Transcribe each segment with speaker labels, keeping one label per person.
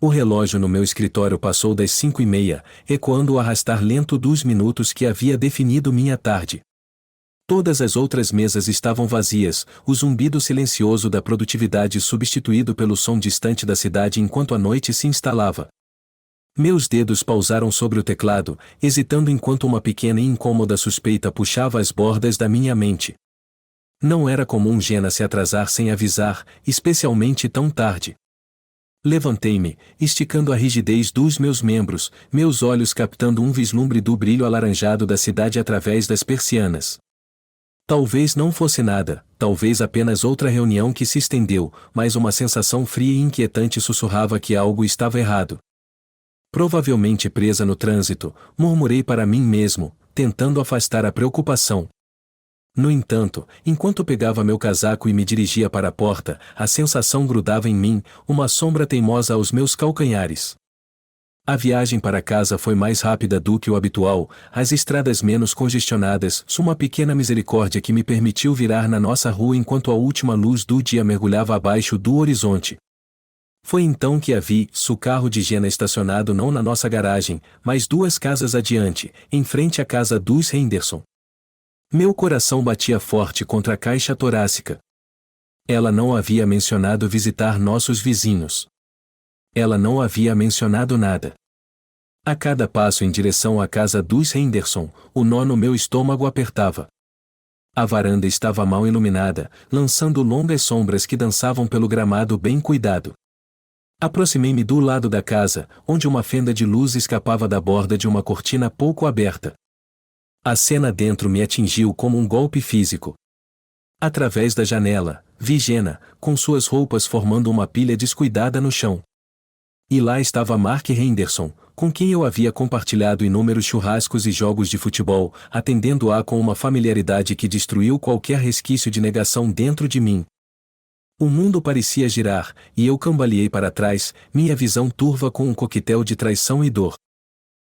Speaker 1: O relógio no meu escritório passou das 5:30, ecoando o arrastar lento dos minutos que havia definido minha tarde. Todas as outras mesas estavam vazias, o zumbido silencioso da produtividade substituído pelo som distante da cidade enquanto a noite se instalava. Meus dedos pausaram sobre o teclado, hesitando enquanto uma pequena e incômoda suspeita puxava as bordas da minha mente. Não era comum Jenna se atrasar sem avisar, especialmente tão tarde. Levantei-me, esticando a rigidez dos meus membros, meus olhos captando um vislumbre do brilho alaranjado da cidade através das persianas. Talvez não fosse nada, talvez apenas outra reunião que se estendeu, mas uma sensação fria e inquietante sussurrava que algo estava errado. Provavelmente presa no trânsito, murmurei para mim mesmo, tentando afastar a preocupação. No entanto, enquanto pegava meu casaco e me dirigia para a porta, a sensação grudava em mim, uma sombra teimosa aos meus calcanhares. A viagem para casa foi mais rápida do que o habitual, as estradas menos congestionadas, uma pequena misericórdia que me permitiu virar na nossa rua enquanto a última luz do dia mergulhava abaixo do horizonte. Foi então que a vi, o carro de Jenna estacionado não na nossa garagem, mas 2 casas adiante, em frente à casa dos Henderson. Meu coração batia forte contra a caixa torácica. Ela não havia mencionado visitar nossos vizinhos. Ela não havia mencionado nada. A cada passo em direção à casa dos Henderson, o nó no meu estômago apertava. A varanda estava mal iluminada, lançando longas sombras que dançavam pelo gramado bem cuidado. Aproximei-me do lado da casa, onde uma fenda de luz escapava da borda de uma cortina pouco aberta. A cena dentro me atingiu como um golpe físico. Através da janela, vi Jenna, com suas roupas formando uma pilha descuidada no chão. E lá estava Mark Henderson, com quem eu havia compartilhado inúmeros churrascos e jogos de futebol, atendendo-a com uma familiaridade que destruiu qualquer resquício de negação dentro de mim. O mundo parecia girar, e eu cambaleei para trás, minha visão turva com um coquetel de traição e dor.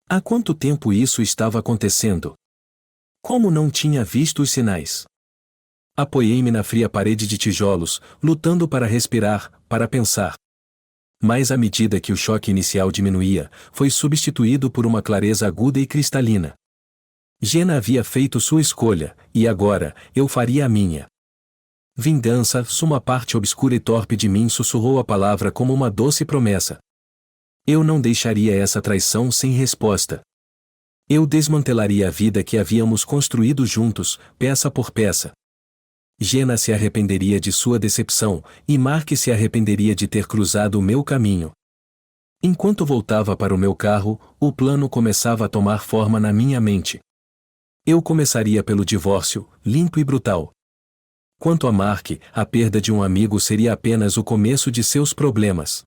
Speaker 1: Há quanto tempo isso estava acontecendo? Como não tinha visto os sinais? Apoiei-me na fria parede de tijolos, lutando para respirar, para pensar. Mas à medida que o choque inicial diminuía, foi substituído por uma clareza aguda e cristalina. Jenna havia feito sua escolha, e agora, eu faria a minha. Vingança, uma parte obscura e torpe de mim sussurrou a palavra como uma doce promessa. Eu não deixaria essa traição sem resposta. Eu desmantelaria a vida que havíamos construído juntos, peça por peça. Jenna se arrependeria de sua decepção, e Mark se arrependeria de ter cruzado o meu caminho. Enquanto voltava para o meu carro, o plano começava a tomar forma na minha mente. Eu começaria pelo divórcio, limpo e brutal. Quanto a Mark, a perda de um amigo seria apenas o começo de seus problemas.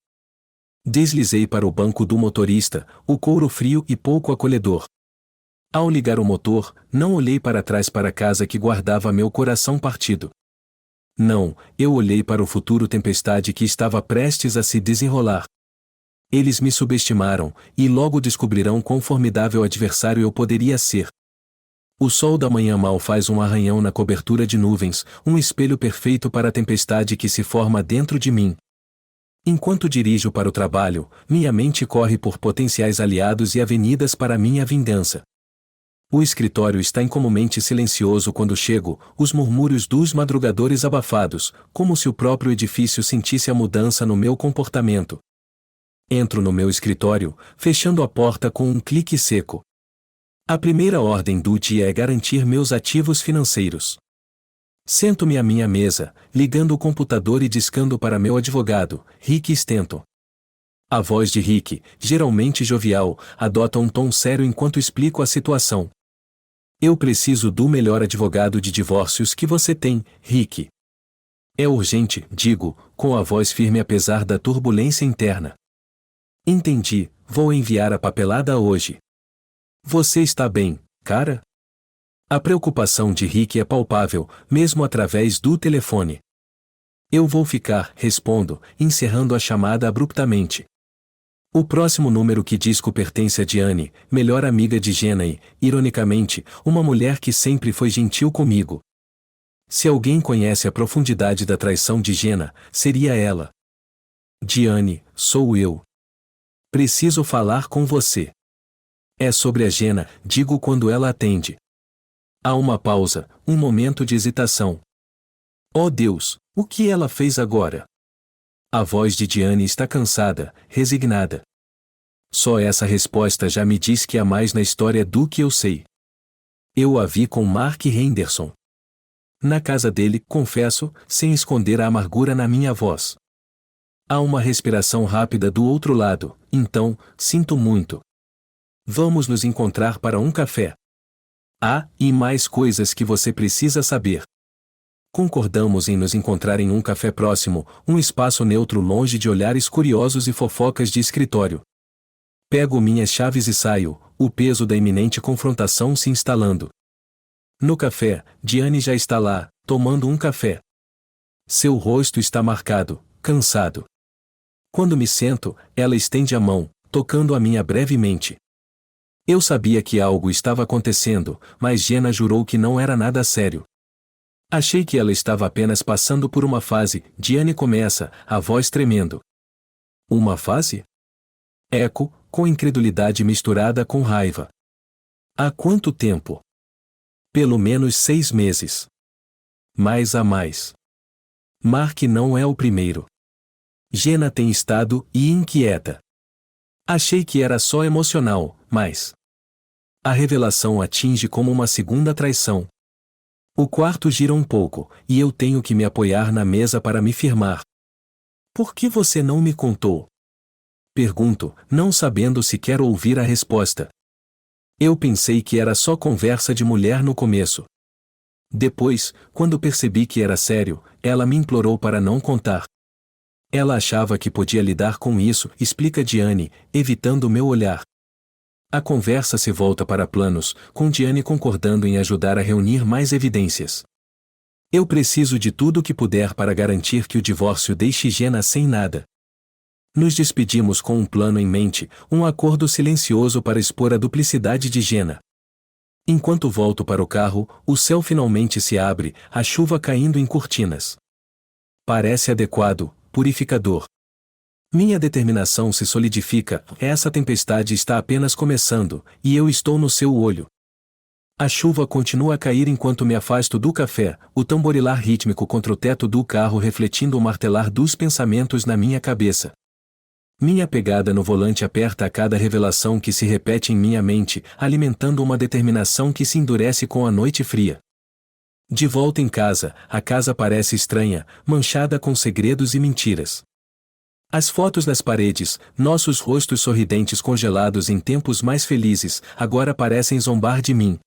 Speaker 1: Deslizei para o banco do motorista, o couro frio e pouco acolhedor. Ao ligar o motor, não olhei para trás para a casa que guardava meu coração partido. Não, eu olhei para o futuro tempestade que estava prestes a se desenrolar. Eles me subestimaram, e logo descobrirão quão formidável adversário eu poderia ser. O sol da manhã mal faz um arranhão na cobertura de nuvens, um espelho perfeito para a tempestade que se forma dentro de mim. Enquanto dirijo para o trabalho, minha mente corre por potenciais aliados e avenidas para minha vingança. O escritório está incomumente silencioso quando chego, os murmúrios dos madrugadores abafados, como se o próprio edifício sentisse a mudança no meu comportamento. Entro no meu escritório, fechando a porta com um clique seco. A primeira ordem do dia é garantir meus ativos financeiros. Sento-me à minha mesa, ligando o computador e discando para meu advogado, Rick Stanton. A voz de Rick, geralmente jovial, adota um tom sério enquanto explico a situação. Eu preciso do melhor advogado de divórcios que você tem, Rick. É urgente, digo, com a voz firme apesar da turbulência interna. Entendi, vou enviar a papelada hoje. Você está bem, cara? A preocupação de Rick é palpável, mesmo através do telefone. Eu vou ficar, respondo, encerrando a chamada abruptamente. O próximo número que disco pertence a Diane, melhor amiga de Jenna e, ironicamente, uma mulher que sempre foi gentil comigo. Se alguém conhece a profundidade da traição de Jenna, seria ela. Diane, sou eu. Preciso falar com você. É sobre a Jenna, digo quando ela atende. Há uma pausa, um momento de hesitação. Oh Deus, o que ela fez agora? A voz de Diane está cansada, resignada. Só essa resposta já me diz que há mais na história do que eu sei. Eu a vi com Mark Henderson. Na casa dele, confesso, sem esconder a amargura na minha voz. Há uma respiração rápida do outro lado, então, sinto muito. Vamos nos encontrar para um café. E mais coisas que você precisa saber. Concordamos em nos encontrar em um café próximo, um espaço neutro longe de olhares curiosos e fofocas de escritório. Pego minhas chaves e saio, o peso da iminente confrontação se instalando. No café, Diane já está lá, tomando um café. Seu rosto está marcado, cansado. Quando me sento, ela estende a mão, tocando a minha brevemente. Eu sabia que algo estava acontecendo, mas Jenna jurou que não era nada sério. Achei que ela estava apenas passando por uma fase. Diane começa, a voz tremendo. Uma fase? Eco, com incredulidade misturada com raiva. Há quanto tempo? Pelo menos 6 meses. Mais a mais. Mark não é o primeiro. Jenna tem estado inquieta. Achei que era só emocional, mas a revelação atinge como uma segunda traição. O quarto gira um pouco, e eu tenho que me apoiar na mesa para me firmar. Por que você não me contou? Pergunto, não sabendo se quero ouvir a resposta. Eu pensei que era só conversa de mulher no começo. Depois, quando percebi que era sério, ela me implorou para não contar. Ela achava que podia lidar com isso, explica Diane, evitando meu olhar. A conversa se volta para planos, com Diane concordando em ajudar a reunir mais evidências. Eu preciso de tudo o que puder para garantir que o divórcio deixe Jenna sem nada. Nos despedimos com um plano em mente, um acordo silencioso para expor a duplicidade de Jenna. Enquanto volto para o carro, o céu finalmente se abre, a chuva caindo em cortinas. Parece adequado, purificador. Minha determinação se solidifica, essa tempestade está apenas começando, e eu estou no seu olho. A chuva continua a cair enquanto me afasto do café, o tamborilar rítmico contra o teto do carro refletindo o martelar dos pensamentos na minha cabeça. Minha pegada no volante aperta a cada revelação que se repete em minha mente, alimentando uma determinação que se endurece com a noite fria. De volta em casa, a casa parece estranha, manchada com segredos e mentiras. As fotos nas paredes, nossos rostos sorridentes congelados em tempos mais felizes, agora parecem zombar de mim.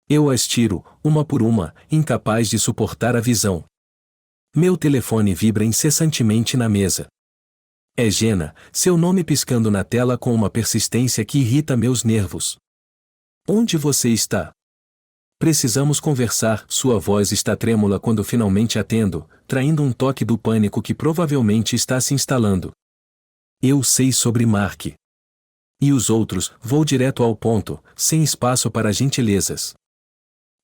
Speaker 1: Eu as tiro, uma por uma, incapaz de suportar a visão. Meu telefone vibra incessantemente na mesa. É Jenna, seu nome piscando na tela com uma persistência que irrita meus nervos. Onde você está? Precisamos conversar. Sua voz está trêmula quando finalmente atendo, traindo um toque do pânico que provavelmente está se instalando. Eu sei sobre Mark. E os outros, vou direto ao ponto, sem espaço para gentilezas.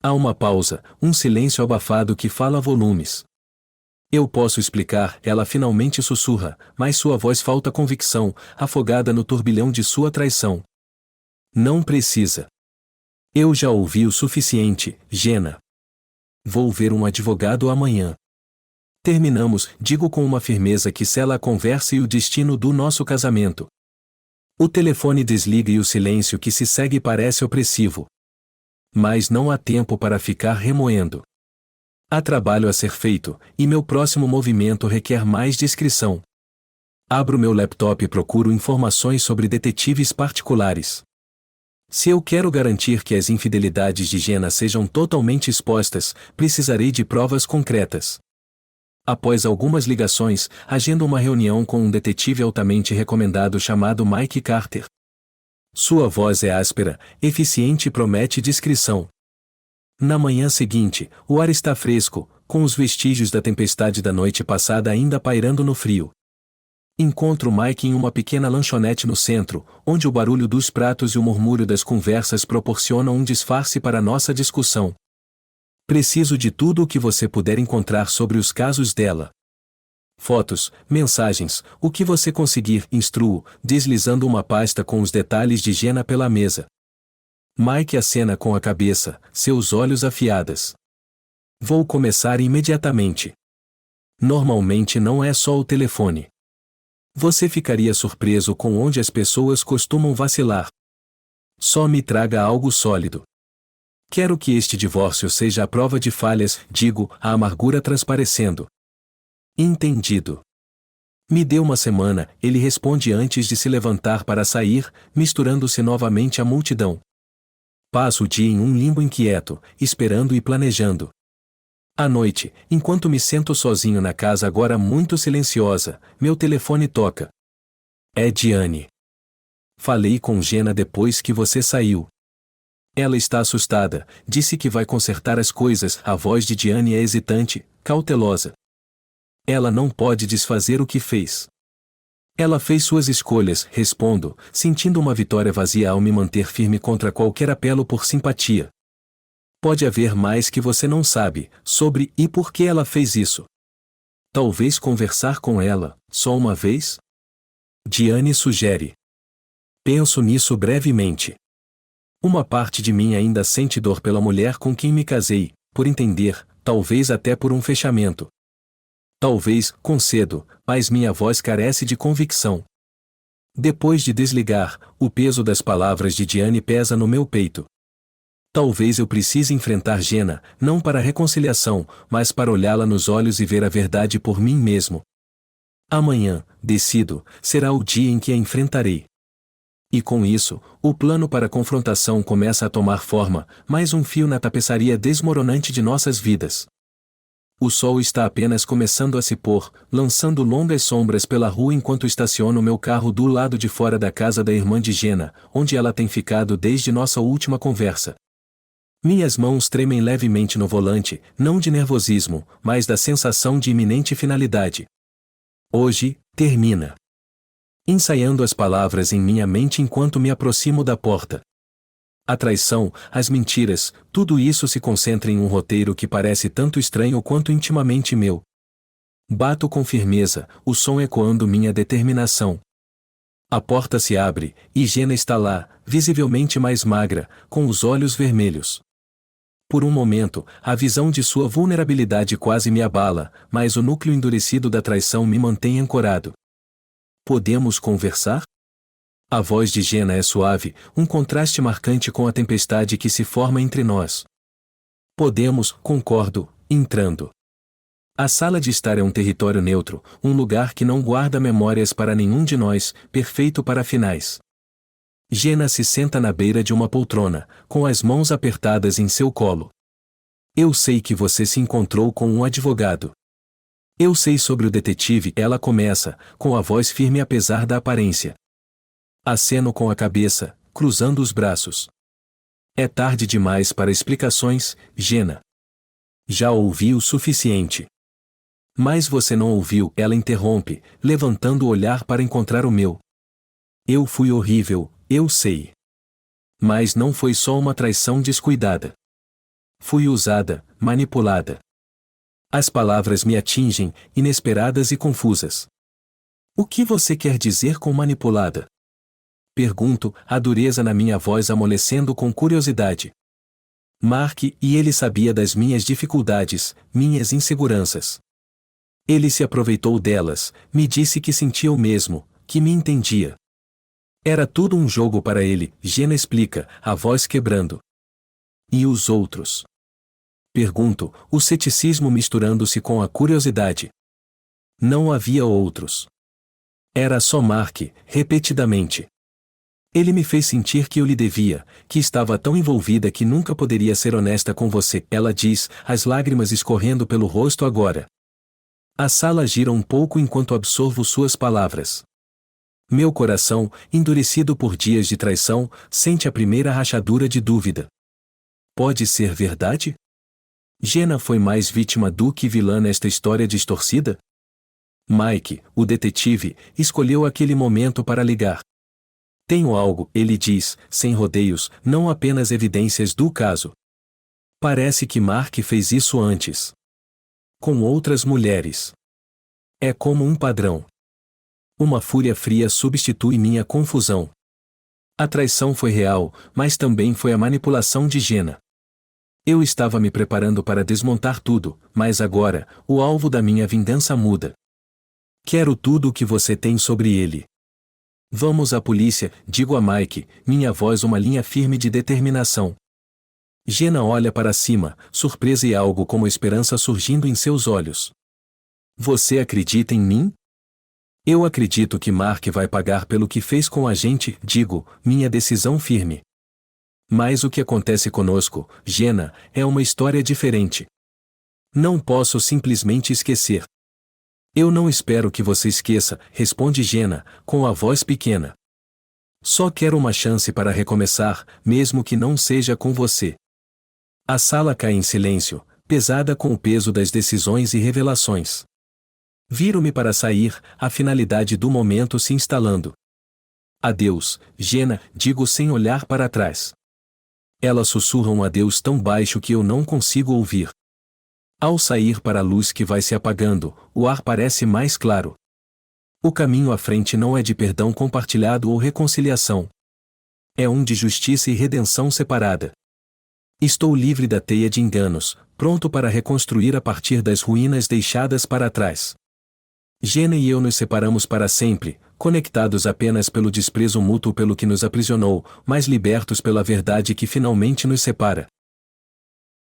Speaker 1: Há uma pausa, um silêncio abafado que fala volumes. Eu posso explicar, ela finalmente sussurra, mas sua voz falta convicção, afogada no turbilhão de sua traição. Não precisa. Eu já ouvi o suficiente, Jenna. Vou ver um advogado amanhã. Terminamos, digo com uma firmeza que sela a conversa e o destino do nosso casamento. O telefone desliga e o silêncio que se segue parece opressivo. Mas não há tempo para ficar remoendo. Há trabalho a ser feito, e meu próximo movimento requer mais discrição. Abro meu laptop e procuro informações sobre detetives particulares. Se eu quero garantir que as infidelidades de Jenna sejam totalmente expostas, precisarei de provas concretas. Após algumas ligações, agendo uma reunião com um detetive altamente recomendado chamado Mike Carter. Sua voz é áspera, eficiente e promete discrição. Na manhã seguinte, o ar está fresco, com os vestígios da tempestade da noite passada ainda pairando no frio. Encontro Mike em uma pequena lanchonete no centro, onde o barulho dos pratos e o murmúrio das conversas proporcionam um disfarce para nossa discussão. Preciso de tudo o que você puder encontrar sobre os casos dela. Fotos, mensagens, o que você conseguir, instruo, deslizando uma pasta com os detalhes de Jenna pela mesa. Mike acena com a cabeça, seus olhos afiados. Vou começar imediatamente. Normalmente não é só o telefone. Você ficaria surpreso com onde as pessoas costumam vacilar. Só me traga algo sólido. Quero que este divórcio seja a prova de falhas, digo, a amargura transparecendo. Entendido. Me dê uma semana, ele responde antes de se levantar para sair, misturando-se novamente à multidão. Passo o dia em um limbo inquieto, esperando e planejando. À noite, enquanto me sento sozinho na casa agora muito silenciosa, meu telefone toca. É Diane. Falei com Jenna depois que você saiu. Ela está assustada, disse que vai consertar as coisas, a voz de Diane é hesitante, cautelosa. Ela não pode desfazer o que fez. Ela fez suas escolhas, respondo, sentindo uma vitória vazia ao me manter firme contra qualquer apelo por simpatia. Pode haver mais que você não sabe, sobre e por que ela fez isso. Talvez conversar com ela, só uma vez? Diane sugere. Penso nisso brevemente. Uma parte de mim ainda sente dor pela mulher com quem me casei, por entender, talvez até por um fechamento. Talvez, concedo, mas minha voz carece de convicção. Depois de desligar, o peso das palavras de Diane pesa no meu peito. Talvez eu precise enfrentar Jenna, não para reconciliação, mas para olhá-la nos olhos e ver a verdade por mim mesmo. Amanhã, decido, será o dia em que a enfrentarei. E com isso, o plano para a confrontação começa a tomar forma, mais um fio na tapeçaria desmoronante de nossas vidas. O sol está apenas começando a se pôr, lançando longas sombras pela rua enquanto estaciono meu carro do lado de fora da casa da irmã de Jenna, onde ela tem ficado desde nossa última conversa. Minhas mãos tremem levemente no volante, não de nervosismo, mas da sensação de iminente finalidade. Hoje, termina. Ensaiando as palavras em minha mente enquanto me aproximo da porta. A traição, as mentiras, tudo isso se concentra em um roteiro que parece tanto estranho quanto intimamente meu. Bato com firmeza, o som ecoando minha determinação. A porta se abre, e Jenna está lá, visivelmente mais magra, com os olhos vermelhos. Por um momento, a visão de sua vulnerabilidade quase me abala, mas o núcleo endurecido da traição me mantém ancorado. Podemos conversar? A voz de Jenna é suave, um contraste marcante com a tempestade que se forma entre nós. Podemos, concordo, entrando. A sala de estar é um território neutro, um lugar que não guarda memórias para nenhum de nós, perfeito para finais. Jenna se senta na beira de uma poltrona, com as mãos apertadas em seu colo. Eu sei que você se encontrou com um advogado. Eu sei sobre o detetive, ela começa, com a voz firme apesar da aparência. Aceno com a cabeça, cruzando os braços. É tarde demais para explicações, Jenna. Já ouvi o suficiente. Mas você não ouviu, ela interrompe, levantando o olhar para encontrar o meu. Eu fui horrível, eu sei. Mas não foi só uma traição descuidada. Fui usada, manipulada. As palavras me atingem, inesperadas e confusas. O que você quer dizer com manipulada? Pergunto, a dureza na minha voz amolecendo com curiosidade. Mark, e ele sabia das minhas dificuldades, minhas inseguranças. Ele se aproveitou delas, me disse que sentia o mesmo, que me entendia. Era tudo um jogo para ele, Jenna explica, a voz quebrando. E os outros? Pergunto, o ceticismo misturando-se com a curiosidade. Não havia outros. Era só Mark, repetidamente. Ele me fez sentir que eu lhe devia, que estava tão envolvida que nunca poderia ser honesta com você, ela diz, as lágrimas escorrendo pelo rosto agora. A sala gira um pouco enquanto absorvo suas palavras. Meu coração, endurecido por dias de traição, sente a primeira rachadura de dúvida. Pode ser verdade? Jenna foi mais vítima do que vilã nesta história distorcida? Mike, o detetive, escolheu aquele momento para ligar. Tenho algo, ele diz, sem rodeios, não apenas evidências do caso. Parece que Mark fez isso antes. Com outras mulheres. É como um padrão. Uma fúria fria substitui minha confusão. A traição foi real, mas também foi a manipulação de Jenna. Eu estava me preparando para desmontar tudo, mas agora, o alvo da minha vingança muda. Quero tudo o que você tem sobre ele. Vamos à polícia, digo a Mike, minha voz uma linha firme de determinação. Jenna olha para cima, surpresa e algo como esperança surgindo em seus olhos. Você acredita em mim? Eu acredito que Mark vai pagar pelo que fez com a gente, digo, minha decisão firme. Mas o que acontece conosco, Jenna, é uma história diferente. Não posso simplesmente esquecer. Eu não espero que você esqueça, responde Jenna, com a voz pequena. Só quero uma chance para recomeçar, mesmo que não seja com você. A sala cai em silêncio, pesada com o peso das decisões e revelações. Viro-me para sair, a finalidade do momento se instalando. Adeus, Jenna, digo sem olhar para trás. Ela sussurra um adeus tão baixo que eu não consigo ouvir. Ao sair para a luz que vai se apagando, o ar parece mais claro. O caminho à frente não é de perdão compartilhado ou reconciliação. É um de justiça e redenção separada. Estou livre da teia de enganos, pronto para reconstruir a partir das ruínas deixadas para trás. Jenna e eu nos separamos para sempre, conectados apenas pelo desprezo mútuo pelo que nos aprisionou, mas libertos pela verdade que finalmente nos separa.